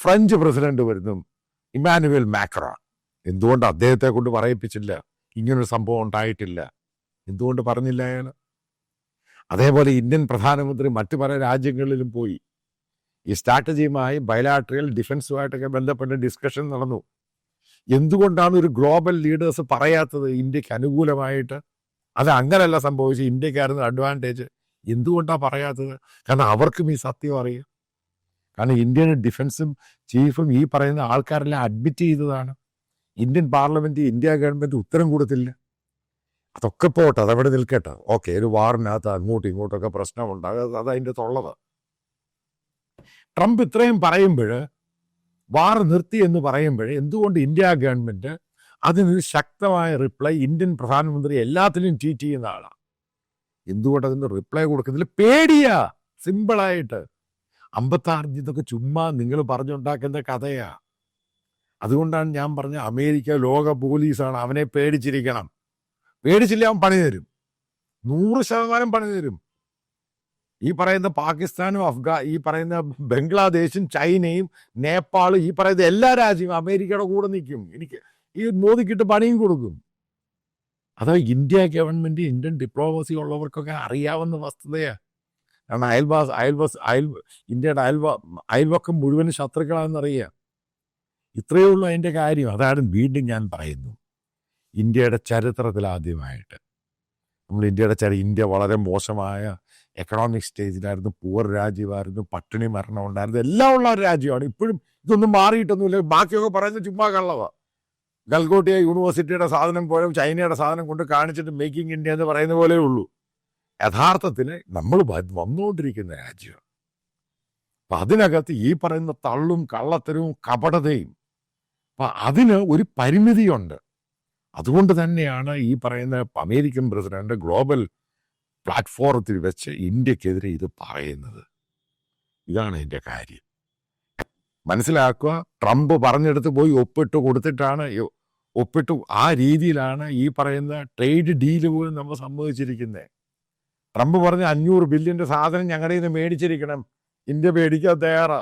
French president വരുന്നു, Emmanuel Macron. എന്തുകൊണ്ട് അദ്ദേഹത്തെ കൊണ്ട് പറയിപ്പിച്ചില്ല? ഇങ്ങനൊരു സംഭവം ഉണ്ടായിട്ടില്ല, എന്തുകൊണ്ട് പറഞ്ഞില്ല അയാൾ? അതേപോലെ ഇന്ത്യൻ പ്രധാനമന്ത്രി മറ്റു പല രാജ്യങ്ങളിലും പോയി ഈ സ്ട്രാറ്റജിയുമായി ബയലാട്രിയൽ ഡിഫൻസുമായിട്ടൊക്കെ ബന്ധപ്പെട്ട ഡിസ്കഷൻ നടന്നു. എന്തുകൊണ്ടാണ് ഒരു ഗ്ലോബൽ ലീഡേഴ്സ് പറയാത്തത് ഇന്ത്യക്ക് അനുകൂലമായിട്ട്? അത് അങ്ങനെയല്ല സംഭവിച്ചത്, ഇന്ത്യക്കായിരുന്നു അഡ്വാൻറ്റേജ്. എന്തുകൊണ്ടാണ് പറയാത്തത്? കാരണം അവർക്കും ഈ സത്യം അറിയാം. കാരണം ഇന്ത്യൻ ഡിഫൻസും ചീഫും ഈ പറയുന്ന ആൾക്കാരെല്ലാം അഡ്മിറ്റ് ചെയ്തതാണ്. ഇന്ത്യൻ പാർലമെന്റ്, ഇന്ത്യ ഗവൺമെന്റ് ഉത്തരം കൊടുത്തില്ല. അതൊക്കെ പോട്ടെ, അതവിടെ നിൽക്കട്ടെ. ഓക്കെ, ഒരു വാറിനകത്ത് അങ്ങോട്ടും ഇങ്ങോട്ടൊക്കെ പ്രശ്നമുണ്ടാകും, അത് അതിൻ്റെ തൊള്ളത്. ട്രംപ് ഇത്രയും പറയുമ്പോൾ, വാർ നിർത്തി എന്ന് പറയുമ്പോൾ, എന്തുകൊണ്ട് ഇന്ത്യ ഗവൺമെന്റ് അതിനൊരു ശക്തമായ റിപ്ലൈ, ഇന്ത്യൻ പ്രധാനമന്ത്രി എല്ലാത്തിലും ട്വീറ്റ് ചെയ്യുന്ന ആളാണ്, എന്തുകൊണ്ട് അതിന് റിപ്ലൈ കൊടുക്കുന്നില്ല? പേടിയാ, സിമ്പിളായിട്ട്. 56 ഇതൊക്കെ ചുമ്മാ നിങ്ങൾ പറഞ്ഞുണ്ടാക്കുന്ന കഥയാ. അതുകൊണ്ടാണ് ഞാൻ പറഞ്ഞ അമേരിക്ക ലോക പോലീസാണ്, അവനെ പേടിച്ചിരിക്കണം. പേടിച്ചില്ല അവൻ പണി തരും, 100% പണി തരും. ഈ പറയുന്ന പാകിസ്ഥാനും ഈ പറയുന്ന ബംഗ്ലാദേശും ചൈനയും നേപ്പാളും ഈ പറയുന്ന എല്ലാ രാജ്യവും അമേരിക്കയുടെ കൂടെ നിൽക്കും. എനിക്ക് ഈ മോദിക്കിട്ട് പണിയും കൊടുക്കും. അത് ഇന്ത്യ ഗവൺമെന്റ്, ഇന്ത്യൻ ഡിപ്ലോമസി ഉള്ളവർക്കൊക്കെ അറിയാവുന്ന വസ്തുതയാണ്. കാരണം ഇന്ത്യയുടെ അയൽവക്കം മുഴുവൻ ശത്രുക്കളാണെന്നറിയാം. ഇത്രയേ ഉള്ളൂ അതിൻ്റെ കാര്യം. അതാണ് വീണ്ടും ഞാൻ പറയുന്നു, ഇന്ത്യയുടെ ചരിത്രത്തിൽ ആദ്യമായിട്ട് ഇന്ത്യ വളരെ മോശമായ എക്കണോമിക് സ്റ്റേജിലായിരുന്നു, പൂർ രാജ്യമായിരുന്നു, പട്ടിണി മരണം ഉണ്ടായിരുന്നു, എല്ലാം ഉള്ള ഒരു രാജ്യമാണ്. ഇപ്പോഴും ഇതൊന്നും മാറിയിട്ടൊന്നുമില്ല. ബാക്കിയൊക്കെ പറയുന്നത് ചുമ്മാ കള്ളവാ. ഗൽഗോട്ടിയ യൂണിവേഴ്സിറ്റിയുടെ സാധനം പോലും ചൈനയുടെ സാധനം കൊണ്ട് കാണിച്ചിട്ട് മേക്കിംഗ് ഇന്ത്യ എന്ന് പറയുന്ന പോലെ ഉള്ളൂ. യഥാർത്ഥത്തിൽ നമ്മൾ വന്നുകൊണ്ടിരിക്കുന്ന രാജ്യം. അപ്പം അതിനകത്ത് ഈ പറയുന്ന തള്ളും കള്ളത്തരവും കപടതയും, അപ്പം അതിന് ഒരു പരിമിതിയുണ്ട്. അതുകൊണ്ട് തന്നെയാണ് ഈ പറയുന്ന അമേരിക്കൻ പ്രസിഡന്റ് ഗ്ലോബൽ പ്ലാറ്റ്ഫോറത്തിൽ വെച്ച് ഇന്ത്യക്കെതിരെ ഇത് പറയുന്നത്. ഇതാണ് എൻ്റെ കാര്യം. മനസ്സിലാക്കുക, ട്രംപ് പറഞ്ഞെടുത്ത് പോയി ഒപ്പിട്ടു ആ രീതിയിലാണ് ഈ പറയുന്ന ട്രേഡ് ഡീല് പോലും നമ്മൾ സമ്മതിച്ചിരിക്കുന്നത്. ട്രംപ് പറഞ്ഞ 500 ബില്യൻ്റെ സാധനം ഞങ്ങളുടെ നിന്ന് മേടിച്ചിരിക്കണം, ഇന്ത്യ മേടിക്കാൻ തയ്യാറാ.